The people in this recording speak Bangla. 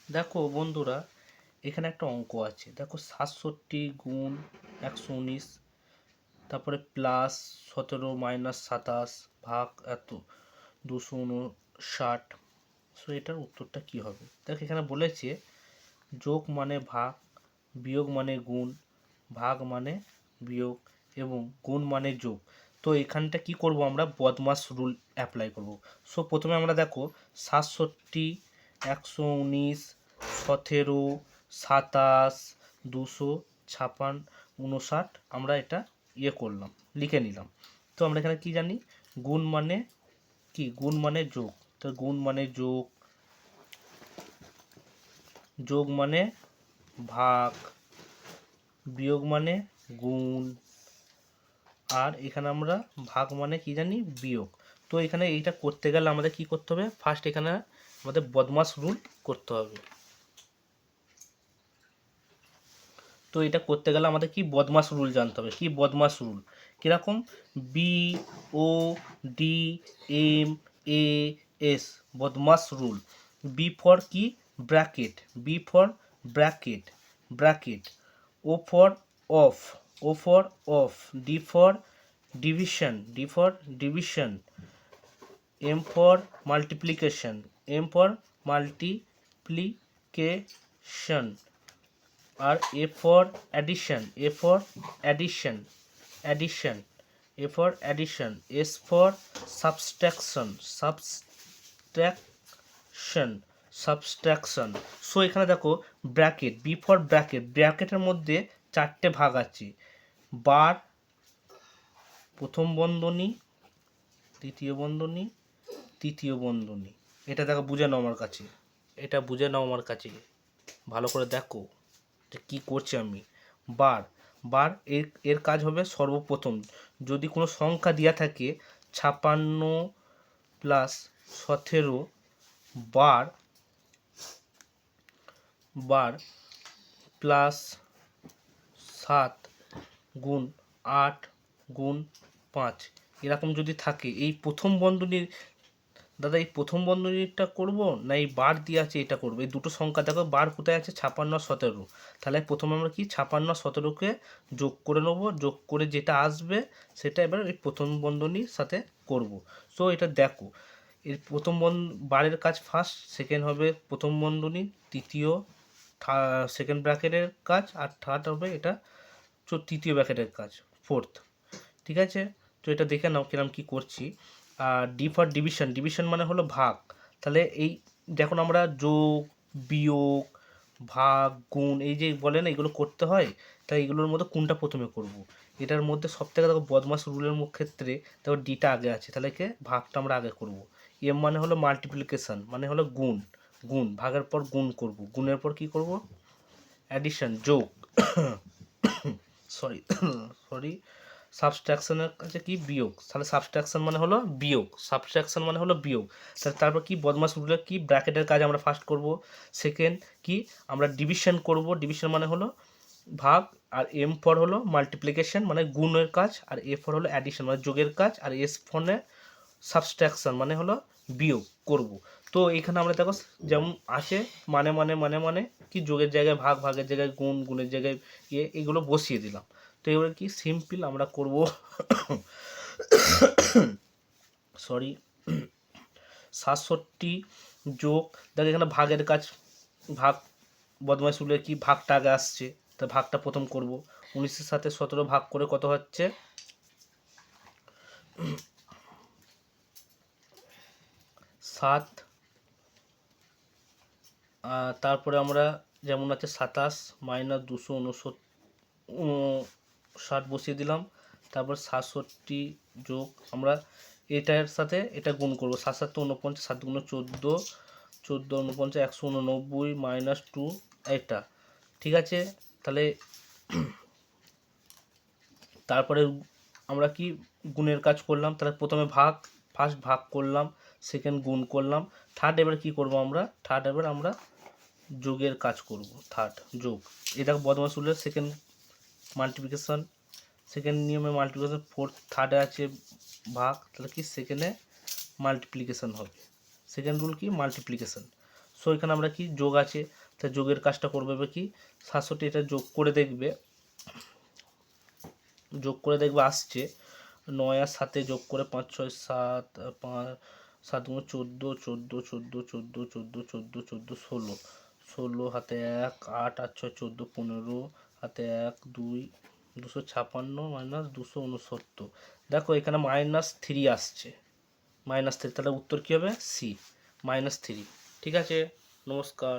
দেখো বন্ধুরা, এখানে একটা অঙ্ক আছে। দেখো 67 গুণ 119, তারপরে প্লাস 17 মাইনাস 27 ভাগ এত 259। সো এটার উত্তরটা কি হবে? দেখো এখানে বলেছে যোগ মানে ভাগ, বিয়োগ মানে গুণ, ভাগ মানে বিয়োগ এবং গুণ মানে যোগ। তো এখানটা কি করব, আমরা বদমাস রুল অ্যাপ্লাই করব। সো প্রথমে আমরা দেখো 67, 119, 17, 27, 256, 59 আমরা এটা করলাম, লিখে নিলাম। তো আমরা এখানে কি জানি, গুণ মানে কি, গুণ মানে যোগ। তো গুণ মানে যোগ, যোগ মানে ভাগ, বিয়োগ মানে গুণ, আর এখানে আমরা ভাগ মানে কি জানি, বিয়োগ। তো এখানে এইটা করতে গেলে আমাদের কি করতে হবে, ফার্স্ট এখানে আমাদের বদমাস রুল করতে হবে। তো এটা করতে গেলে আমাদের কি বদমাস রুল জানতে হবে। কি বদমাস রুল কীরকম, BODMAS, BODMAS rule. B for কি, bracket, B for bracket, bracket. O for of, O for of. D for division, D for division. M for multiplication, M for multiplication. আর A for addition, A for addition, addition, A for addition. S for subtraction, subtraction, subtraction. So এখানে দেখো ব্র্যাকেট, বি ফর ব্র্যাকেট, ব্র্যাকেটের মধ্যে চারটে ভাগ আছে। বার, প্রথম বন্ধনী, দ্বিতীয় বন্ধনী, তৃতীয় বন্ধনী। এটা দেখো বুঝে নাও আমার কাছে, এটা বুঝে নাও আমার কাছে, ভালো করে দেখো যে কী করছি আমি। বার, বার এর এর কাজ হবে সর্বপ্রথম যদি কোনো সংখ্যা দেওয়া থাকে 56 প্লাস 17 বার, বার প্লাস 7 গুণ 8 গুণ 5 এরকম যদি থাকে, এই প্রথম বন্ধনীর, দাদা এই প্রথম বন্ধনীটা করব না এই বার দিয়ে আছে এটা করব? এই দুটো সংখ্যা দেখো, বার কোথায় আছে, 56 17। তাহলে প্রথমে আমরা কি 56 17কে যোগ করে নেব, যোগ করে যেটা আসবে সেটা এবার এই প্রথম বন্ধনীর সাথে করব। সো এটা দেখো, এর প্রথম বারের কাজ ফার্স্ট, সেকেন্ড হবে প্রথম বন্ধনী, তৃতীয় সেকেন্ড ব্র্যাকেটের কাজ, আর থার্ড হবে এটা তৃতীয় ব্র্যাকেটের কাজ, ফোর্থ। ঠিক আছে, তো এটা দেখে নাও কিরম কী করছি। আর ডি ফর ডিভিশন, ডিভিশন মানে হলো ভাগ। তাহলে এই যখন আমরা যোগ, বিয়োগ, ভাগ, গুণ এই যে বলে না এগুলো করতে হয়, তাই এগুলোর মধ্যে কোনটা প্রথমে করব? এটার মধ্যে সবথেকে দেখো বদমাস রুলের ক্ষেত্রে দেখো ডিটা আগে আছে, তাহলে কে ভাগটা আমরা আগে করব। এম মানে হলো মাল্টিপ্লিকেশন, মানে হলো গুণ, গুণ, ভাগের পর গুণ করব, গুণের পর কি করব, অ্যাডিশন, যোগ, সরি সরি, সাবস্ট্রাকশনের কাছে কি, বিয়োগ। তাহলে সাবস্ট্রাকশন মানে হলো বিয়োগ, সাবস্ট্রাকশন মানে হলো বিয়োগ। তাহলে তারপর কি বদমাস রুলের কি ব্র্যাকেটের কাজ আমরা ফার্স্ট করব। সেকেন্ড কি, আমরা ডিভিশন করব, ডিভিশন মানে হলো ভাগ, আর এম ফর হলো মাল্টিপ্লিকেশন মানে গুণের কাজ, আর এ ফর হলো অ্যাডিশন মানে যোগের কাজ, আর এস ফরে সাবস্ট্রাকশন মানে হলো বিয়োগ করব। তো এখানে আমরা দেখো যেমন আসে মানে মানে মানে মানে কি, যোগের জায়গায় ভাগ, ভাগের জায়গায় গুণ, গুণের জায়গায় এগুলো বসিয়ে দিলাম। তো এবার কি সিম্পল আমরা করব, সরি, 67 যোগ, দেখো এখানে ভাগের কাজ, ভাগ বদমাইশ রুলে কি ভাগটা আগে আসছে, তা ভাগটা প্রথম করব। 19-এর সাথে 17 ভাগ করে কত হচ্ছে, 7। তারপরে আমরা যেমন আছে 27 মাইনাস 259 বসিয়ে দিলাম। তারপর 67 যোগ, আমরা এটার সাথে এটা গুণ করবো, 7 7 49, 7 গুণ 14, 14 49 189 মাইনাস 2 এটা। ঠিক আছে, তাহলে তারপরে আমরা কি গুণের কাজ করলাম, তাহলে প্রথমে ভাগ, ফার্স্ট ভাগ করলাম, সেকেন্ড গুণ করলাম, থার্ড এবার কি করব আমরা, থার্ড এবার আমরা যোগের কাজ করব, থার্ড যোগ। এটা বদমাস রুলের সেকেন্ড মাল্টিপ্লিকেশন, সেকেন্ড নিয়মে মাল্টিপ্লিকেশন, ফোর্থ থার্ডে আছে ভাগ, তাহলে কি সেকেন্ডে মাল্টিপ্লিকেশন হবে, সেকেন্ড রুল কি মাল্টিপ্লিকেশন। সো এখানে আমরা কি যোগ আছে, তা যোগের কাজটা করবে কি 67, এটা যোগ করে দেখবে আসছে 9 আর 7 যোগ করে 5 6 7 5 7 গুণ 14 14 14 14 14 14 14 16 16 হাতে 1 8 আর 6 14 15 হাতে 1 2 256 মাইনাস 269। দেখো এখানে -3 আসছে, -3, তাহলে উত্তর কী হবে? সি, -3। ঠিক আছে, নমস্কার।